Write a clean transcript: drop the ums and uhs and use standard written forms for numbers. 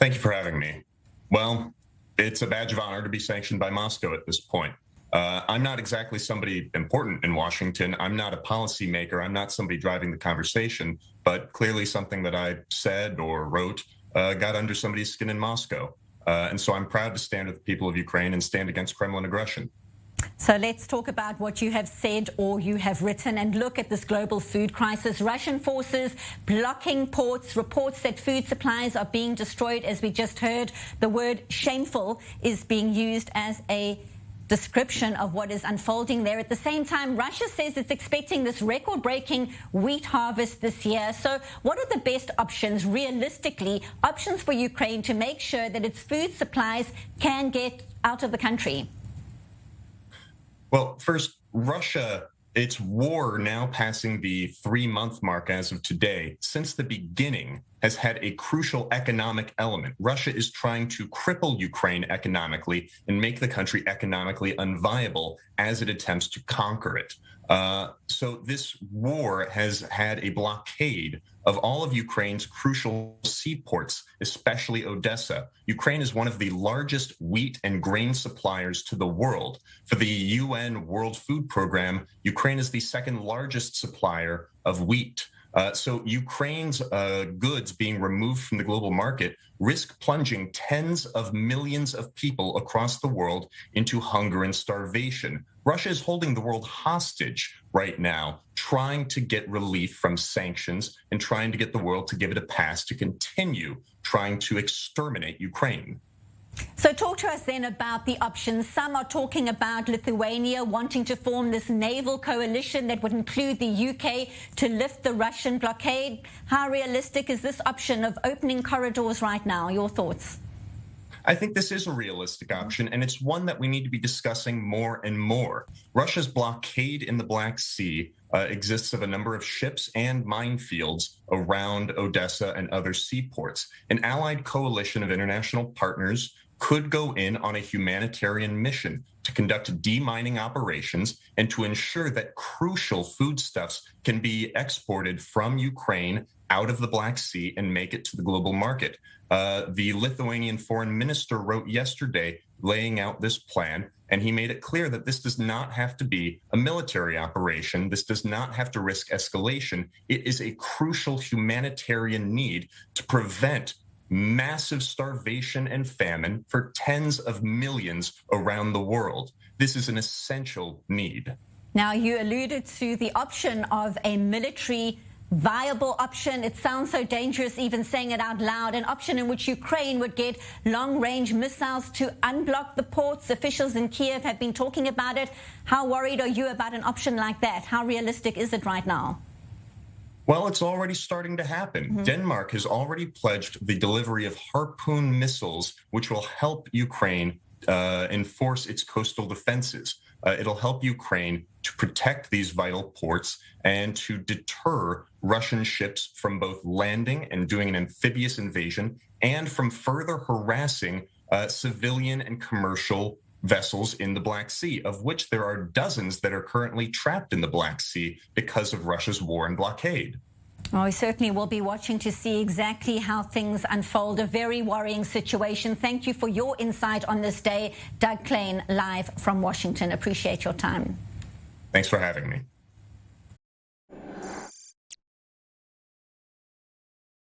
Thank you for having me. Well, it's a badge of honor to be sanctioned by Moscow at this point. I'm not exactly somebody important in Washington. I'm not a policymaker. I'm not somebody driving the conversation, but clearly something that I said or wrote got under somebody's skin in Moscow. And so I'm proud to stand with the people of Ukraine and stand against Kremlin aggression. So let's talk about what you have said or you have written and look at this global food crisis. Russian forces blocking ports, reports that food supplies are being destroyed. As we just heard, the word shameful is being used as a description of what is unfolding there. At the same time, Russia says it's expecting this record-breaking wheat harvest this year. So what are the best options, realistically, options for Ukraine to make sure that its food supplies can get out of the country? Well, first, Russia, its war now passing the 3-month mark as of today, since the beginning, has had a crucial economic element. Russia is trying to cripple Ukraine economically and make the country economically unviable as it attempts to conquer it. So this war has had a blockade of all of Ukraine's crucial seaports, especially Odesa. Ukraine is one of the largest wheat and grain suppliers to the world. For the UN World Food Program, Ukraine is the second largest supplier of wheat. So Ukraine's goods being removed from the global market risk plunging tens of millions of people across the world into hunger and starvation. Russia is holding the world hostage right now, trying to get relief from sanctions and trying to get the world to give it a pass to continue trying to exterminate Ukraine. So talk to us then about the options. Some are talking about Lithuania wanting to form this naval coalition that would include the UK to lift the Russian blockade. How realistic is this option of opening corridors right now? Your thoughts? I think this is a realistic option, and it's one that we need to be discussing more and more. Russia's blockade in the Black Sea exists of a number of ships and minefields around Odesa and other seaports. An allied coalition of international partners could go in on a humanitarian mission to conduct demining operations and to ensure that crucial foodstuffs can be exported from Ukraine out of the Black Sea and make it to the global market. The Lithuanian foreign minister wrote yesterday laying out this plan, and he made it clear that this does not have to be a military operation. This does not have to risk escalation. It is a crucial humanitarian need to prevent massive starvation and famine for tens of millions around the world. This is an essential need. Now, you alluded to the option of a military viable option. It sounds so dangerous even saying it out loud. An option in which Ukraine would get long-range missiles to unblock the ports. Officials in Kiev have been talking about it. How worried are you about an option like that? How realistic is it right now? Well, it's already starting to happen. Denmark has already pledged the delivery of Harpoon missiles, which will help Ukraine enforce its coastal defenses. It'll help Ukraine to protect these vital ports and to deter Russian ships from both landing and doing an amphibious invasion and from further harassing civilian and commercial vessels in the Black Sea, of which there are dozens that are currently trapped in the Black Sea because of Russia's war and blockade. Well, we certainly will be watching to see exactly how things unfold. A very worrying situation. Thank you for your insight on this day. Doug Klain, live from Washington. Appreciate your time. Thanks for having me.